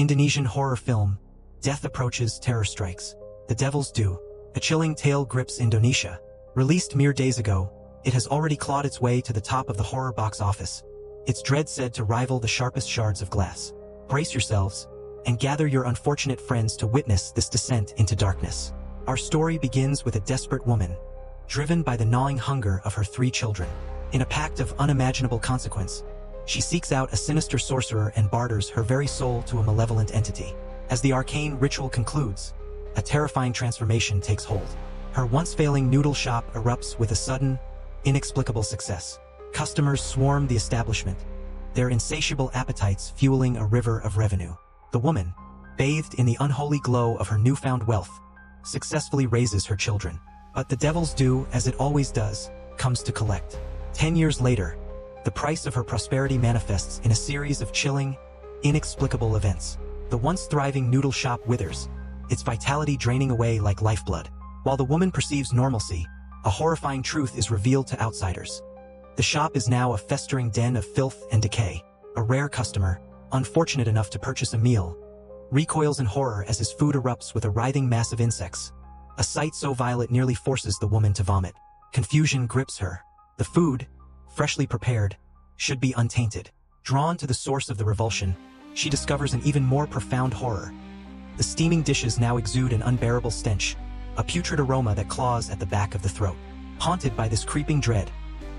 Indonesian horror film, Death Approaches, Terror Strikes. The Devil's Due, a chilling tale grips Indonesia. Released mere days ago, it has already clawed its way to the top of the horror box office. Its dread said to rival the sharpest shards of glass. Brace yourselves, and gather your unfortunate friends to witness this descent into darkness. Our story begins with a desperate woman, driven by the gnawing hunger of her 3 children. In a pact of unimaginable consequence, she seeks out a sinister sorcerer and barters her very soul to a malevolent entity. As the arcane ritual concludes, a terrifying transformation takes hold. Her once-failing noodle shop erupts with a sudden, inexplicable success. Customers swarm the establishment, their insatiable appetites fueling a river of revenue. The woman, bathed in the unholy glow of her newfound wealth, successfully raises her children. But the devil's due, as it always does, comes to collect. 10 years later, the price of her prosperity manifests in a series of chilling, inexplicable events. The once thriving noodle shop withers, its vitality draining away like lifeblood. While the woman perceives normalcy, a horrifying truth is revealed to outsiders. The shop is now a festering den of filth and decay. A rare customer, unfortunate enough to purchase a meal, recoils in horror as his food erupts with a writhing mass of insects. A sight so vile it nearly forces the woman to vomit. Confusion grips her. The food, freshly prepared, should be untainted. Drawn to the source of the revulsion, she discovers an even more profound horror. The steaming dishes now exude an unbearable stench, a putrid aroma that claws at the back of the throat. Haunted by this creeping dread,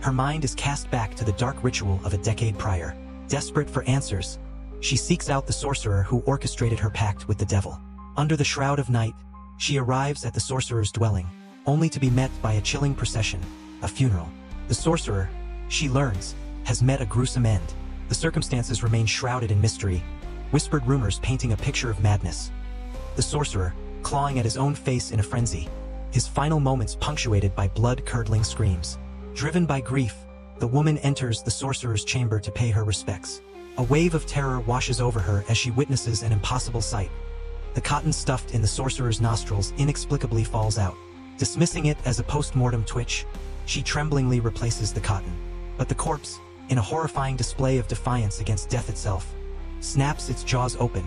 her mind is cast back to the dark ritual of a decade prior. Desperate for answers, she seeks out the sorcerer who orchestrated her pact with the devil. Under the shroud of night, she arrives at the sorcerer's dwelling, only to be met by a chilling procession, a funeral. The sorcerer, she learns, has met a gruesome end. The circumstances remain shrouded in mystery, whispered rumors painting a picture of madness. The sorcerer, clawing at his own face in a frenzy, his final moments punctuated by blood-curdling screams. Driven by grief, the woman enters the sorcerer's chamber to pay her respects. A wave of terror washes over her as she witnesses an impossible sight. The cotton stuffed in the sorcerer's nostrils inexplicably falls out. Dismissing it as a post-mortem twitch, she tremblingly replaces the cotton. But the corpse, in a horrifying display of defiance against death itself, snaps its jaws open,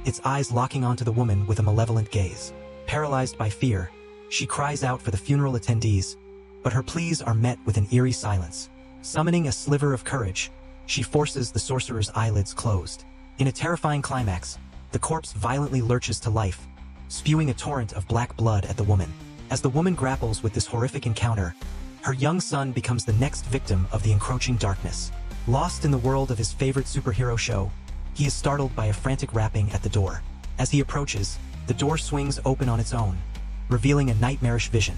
its eyes locking onto the woman with a malevolent gaze. Paralyzed by fear, she cries out for the funeral attendees, but her pleas are met with an eerie silence. Summoning a sliver of courage, she forces the sorcerer's eyelids closed. In a terrifying climax, the corpse violently lurches to life, spewing a torrent of black blood at the woman. As the woman grapples with this horrific encounter, her young son becomes the next victim of the encroaching darkness. Lost in the world of his favorite superhero show, he is startled by a frantic rapping at the door. As he approaches, the door swings open on its own, revealing a nightmarish vision.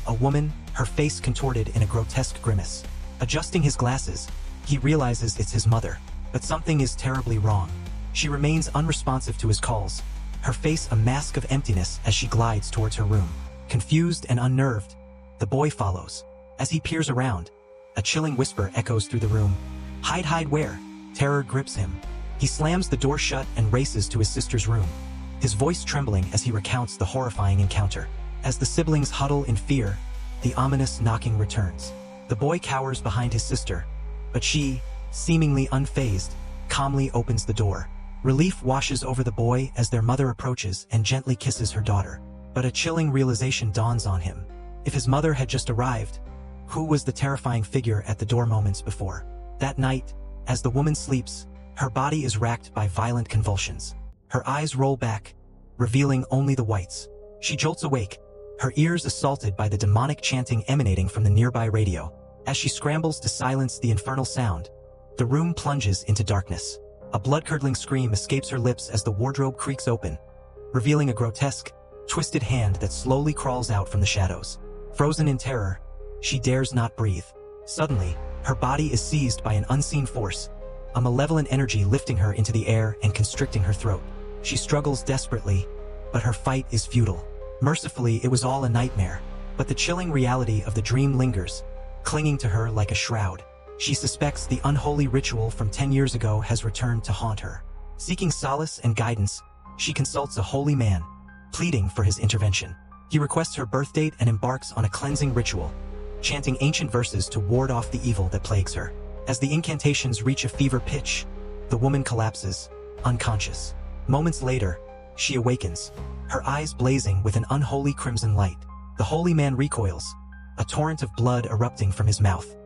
A woman, her face contorted in a grotesque grimace. Adjusting his glasses, he realizes it's his mother, but something is terribly wrong. She remains unresponsive to his calls, her face a mask of emptiness as she glides towards her room. Confused and unnerved, the boy follows. As he peers around, a chilling whisper echoes through the room. "Hide, hide where?" Terror grips him. He slams the door shut and races to his sister's room, his voice trembling as he recounts the horrifying encounter. As the siblings huddle in fear, the ominous knocking returns. The boy cowers behind his sister, but she, seemingly unfazed, calmly opens the door. Relief washes over the boy as their mother approaches and gently kisses her daughter. But a chilling realization dawns on him. If his mother had just arrived, who was the terrifying figure at the door moments before? That night, as the woman sleeps, her body is racked by violent convulsions. Her eyes roll back, revealing only the whites. She jolts awake, her ears assaulted by the demonic chanting emanating from the nearby radio. As she scrambles to silence the infernal sound, the room plunges into darkness. A blood-curdling scream escapes her lips as the wardrobe creaks open, revealing a grotesque, twisted hand that slowly crawls out from the shadows. Frozen in terror, she dares not breathe. Suddenly, her body is seized by an unseen force, a malevolent energy lifting her into the air and constricting her throat. She struggles desperately, but her fight is futile. Mercifully, it was all a nightmare, but the chilling reality of the dream lingers, clinging to her like a shroud. She suspects the unholy ritual from 10 years ago has returned to haunt her. Seeking solace and guidance, she consults a holy man, pleading for his intervention. He requests her birth date and embarks on a cleansing ritual, chanting ancient verses to ward off the evil that plagues her. As the incantations reach a fever pitch, the woman collapses, unconscious. Moments later, she awakens, her eyes blazing with an unholy crimson light. The holy man recoils, a torrent of blood erupting from his mouth.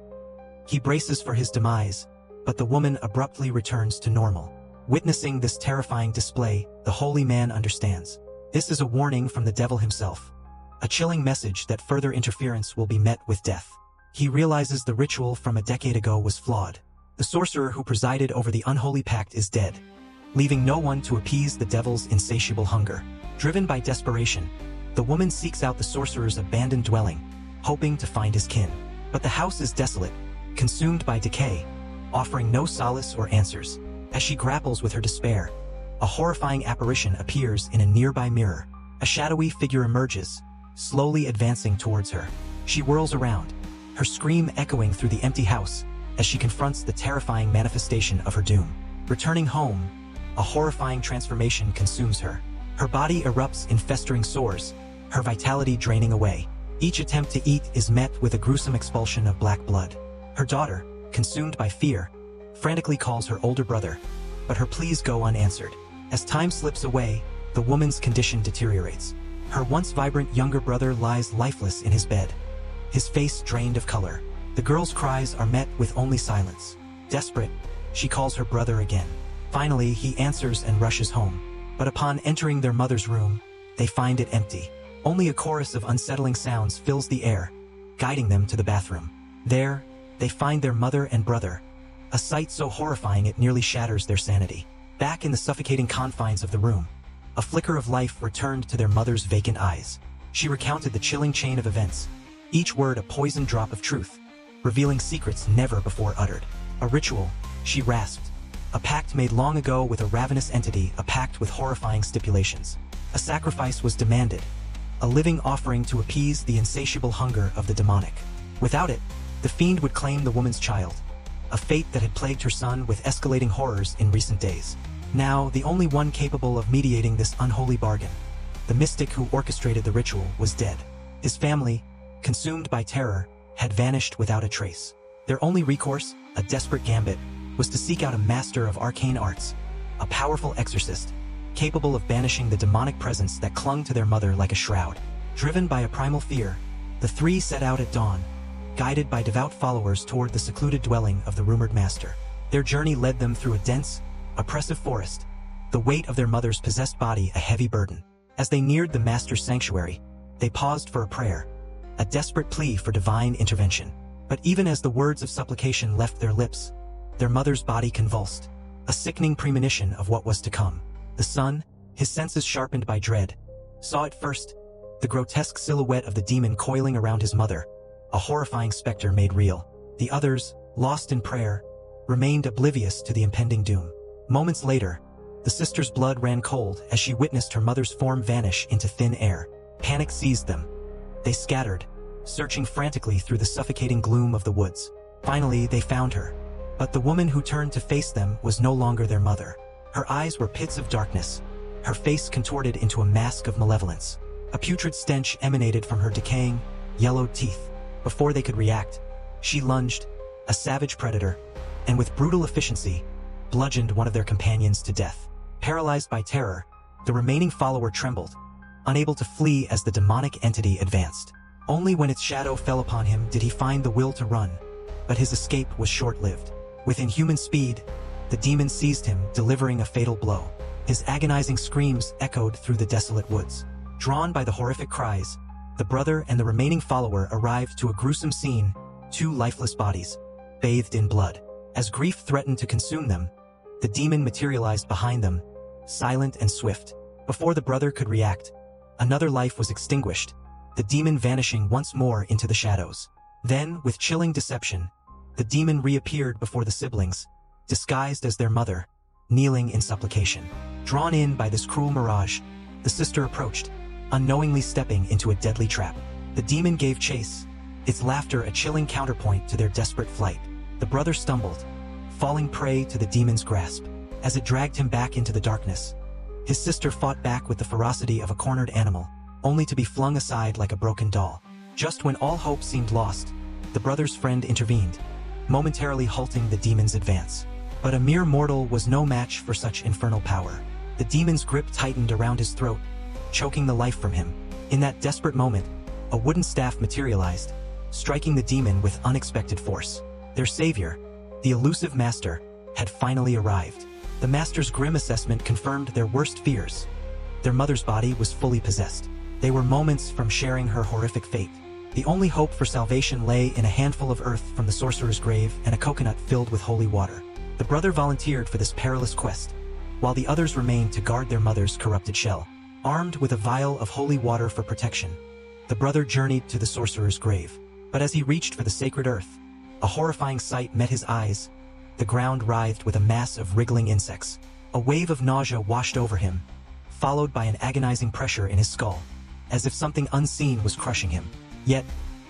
He braces for his demise, but the woman abruptly returns to normal. Witnessing this terrifying display, the holy man understands. This is a warning from the devil himself, a chilling message that further interference will be met with death. He realizes the ritual from a decade ago was flawed. The sorcerer who presided over the unholy pact is dead, leaving no one to appease the devil's insatiable hunger. Driven by desperation, the woman seeks out the sorcerer's abandoned dwelling, hoping to find his kin. But the house is desolate, consumed by decay, offering no solace or answers. As she grapples with her despair, a horrifying apparition appears in a nearby mirror. A shadowy figure emerges, slowly advancing towards her. She whirls around, her scream echoing through the empty house as she confronts the terrifying manifestation of her doom. Returning home, a horrifying transformation consumes her. Her body erupts in festering sores, her vitality draining away. Each attempt to eat is met with a gruesome expulsion of black blood. Her daughter, consumed by fear, frantically calls her older brother, but her pleas go unanswered. As time slips away, the woman's condition deteriorates. Her once vibrant younger brother lies lifeless in his bed, his face drained of color. The girl's cries are met with only silence. Desperate, she calls her brother again. Finally, he answers and rushes home. But upon entering their mother's room, they find it empty. Only a chorus of unsettling sounds fills the air, guiding them to the bathroom. There, they find their mother and brother, a sight so horrifying it nearly shatters their sanity. Back in the suffocating confines of the room, a flicker of life returned to their mother's vacant eyes. She recounted the chilling chain of events, each word a poisoned drop of truth, revealing secrets never before uttered. A ritual, she rasped. A pact made long ago with a ravenous entity, a pact with horrifying stipulations. A sacrifice was demanded, a living offering to appease the insatiable hunger of the demonic. Without it, the fiend would claim the woman's child, a fate that had plagued her son with escalating horrors in recent days. Now, the only one capable of mediating this unholy bargain, the mystic who orchestrated the ritual, was dead. His family, consumed by terror, had vanished without a trace. Their only recourse, a desperate gambit, was to seek out a master of arcane arts, a powerful exorcist, capable of banishing the demonic presence that clung to their mother like a shroud. Driven by a primal fear, the three set out at dawn, guided by devout followers toward the secluded dwelling of the rumored master. Their journey led them through a dense, oppressive forest, the weight of their mother's possessed body a heavy burden. As they neared the master's sanctuary, they paused for a prayer, a desperate plea for divine intervention. But even as the words of supplication left their lips, their mother's body convulsed, a sickening premonition of what was to come. The son, his senses sharpened by dread, saw at first the grotesque silhouette of the demon coiling around his mother, a horrifying specter made real. The others, lost in prayer, remained oblivious to the impending doom. Moments later, the sister's blood ran cold as she witnessed her mother's form vanish into thin air. Panic seized them. They scattered, searching frantically through the suffocating gloom of the woods. Finally, they found her. But the woman who turned to face them was no longer their mother. Her eyes were pits of darkness, her face contorted into a mask of malevolence. A putrid stench emanated from her decaying, yellowed teeth. Before they could react, she lunged, a savage predator, and with brutal efficiency, bludgeoned one of their companions to death. Paralyzed by terror, the remaining follower trembled, unable to flee as the demonic entity advanced. Only when its shadow fell upon him did he find the will to run, but his escape was short-lived. With inhuman speed, the demon seized him, delivering a fatal blow. His agonizing screams echoed through the desolate woods. Drawn by the horrific cries, the brother and the remaining follower arrived to a gruesome scene, two lifeless bodies, bathed in blood. As grief threatened to consume them, the demon materialized behind them, silent and swift. Before the brother could react, another life was extinguished, the demon vanishing once more into the shadows. Then, with chilling deception, the demon reappeared before the siblings, disguised as their mother, kneeling in supplication. Drawn in by this cruel mirage, the sister approached, unknowingly stepping into a deadly trap. The demon gave chase, its laughter a chilling counterpoint to their desperate flight. The brother stumbled, falling prey to the demon's grasp. As it dragged him back into the darkness, his sister fought back with the ferocity of a cornered animal, only to be flung aside like a broken doll. Just when all hope seemed lost, the brother's friend intervened, momentarily halting the demon's advance. But a mere mortal was no match for such infernal power. The demon's grip tightened around his throat, choking the life from him. In that desperate moment, a wooden staff materialized, striking the demon with unexpected force. Their savior, the elusive master, had finally arrived. The master's grim assessment confirmed their worst fears. Their mother's body was fully possessed. They were moments from sharing her horrific fate. The only hope for salvation lay in a handful of earth from the sorcerer's grave and a coconut filled with holy water. The brother volunteered for this perilous quest, while the others remained to guard their mother's corrupted shell. Armed with a vial of holy water for protection, the brother journeyed to the sorcerer's grave. But as he reached for the sacred earth, a horrifying sight met his eyes. The ground writhed with a mass of wriggling insects. A wave of nausea washed over him, followed by an agonizing pressure in his skull, as if something unseen was crushing him. Yet,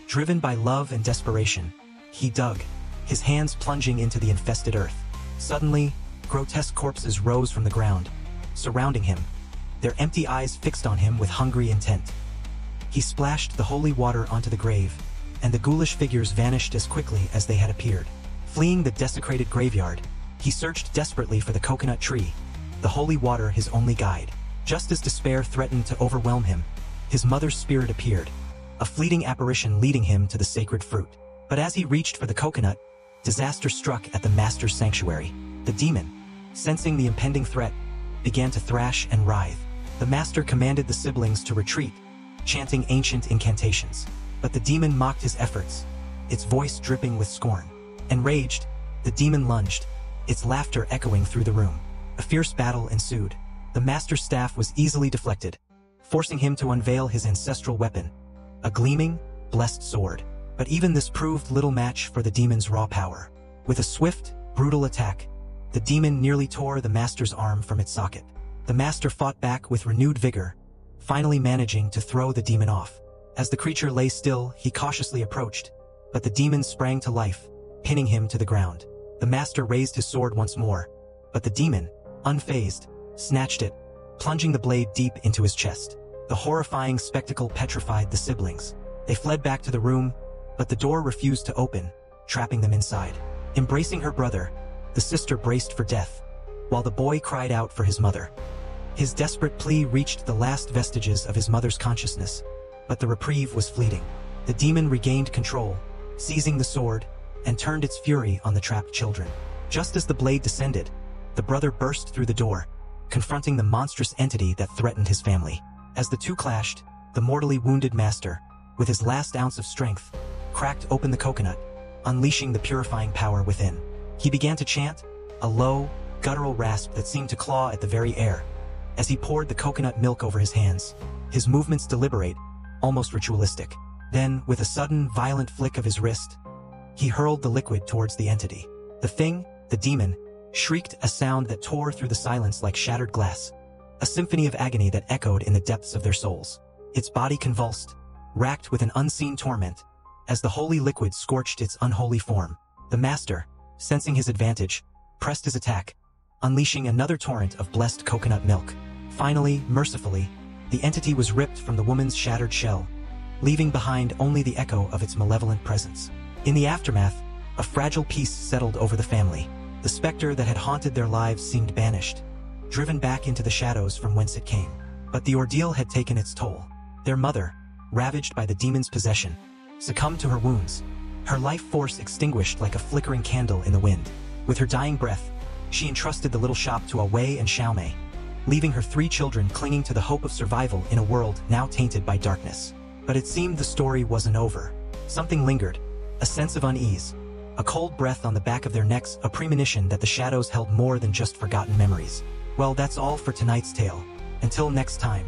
driven by love and desperation, he dug, his hands plunging into the infested earth. Suddenly, grotesque corpses rose from the ground, surrounding him, their empty eyes fixed on him with hungry intent. He splashed the holy water onto the grave, and the ghoulish figures vanished as quickly as they had appeared. Fleeing the desecrated graveyard, he searched desperately for the coconut tree, the holy water his only guide. Just as despair threatened to overwhelm him, his mother's spirit appeared, a fleeting apparition leading him to the sacred fruit. But as he reached for the coconut, disaster struck at the master's sanctuary. The demon, sensing the impending threat, began to thrash and writhe. The master commanded the siblings to retreat, chanting ancient incantations. But the demon mocked his efforts, its voice dripping with scorn. Enraged, the demon lunged, its laughter echoing through the room. A fierce battle ensued. The master's staff was easily deflected, forcing him to unveil his ancestral weapon, a gleaming, blessed sword. But even this proved little match for the demon's raw power. With a swift, brutal attack, the demon nearly tore the master's arm from its socket. The master fought back with renewed vigor, finally managing to throw the demon off. As the creature lay still, he cautiously approached, but the demon sprang to life, pinning him to the ground. The master raised his sword once more, but the demon, unfazed, snatched it, plunging the blade deep into his chest. The horrifying spectacle petrified the siblings. They fled back to the room, but the door refused to open, trapping them inside. Embracing her brother, the sister braced for death, while the boy cried out for his mother. His desperate plea reached the last vestiges of his mother's consciousness, but the reprieve was fleeting. The demon regained control, seizing the sword, and turned its fury on the trapped children. Just as the blade descended, the brother burst through the door, confronting the monstrous entity that threatened his family. As the two clashed, the mortally wounded master, with his last ounce of strength, cracked open the coconut, unleashing the purifying power within. He began to chant, a low, guttural rasp that seemed to claw at the very air. As he poured the coconut milk over his hands, his movements deliberate, almost ritualistic. Then, with a sudden, violent flick of his wrist, he hurled the liquid towards the entity. The thing, the demon, shrieked a sound that tore through the silence like shattered glass, a symphony of agony that echoed in the depths of their souls. Its body convulsed, racked with an unseen torment, as the holy liquid scorched its unholy form. The master, sensing his advantage, pressed his attack, unleashing another torrent of blessed coconut milk. Finally, mercifully, the entity was ripped from the woman's shattered shell, leaving behind only the echo of its malevolent presence. In the aftermath, a fragile peace settled over the family. The specter that had haunted their lives seemed banished, driven back into the shadows from whence it came. But the ordeal had taken its toll. Their mother, ravaged by the demon's possession, succumbed to her wounds, her life force extinguished like a flickering candle in the wind. With her dying breath, she entrusted the little shop to Wei and Xiaomei, leaving her 3 children clinging to the hope of survival in a world now tainted by darkness. But it seemed the story wasn't over. Something lingered, a sense of unease, a cold breath on the back of their necks, a premonition that the shadows held more than just forgotten memories. Well, that's all for tonight's tale. Until next time.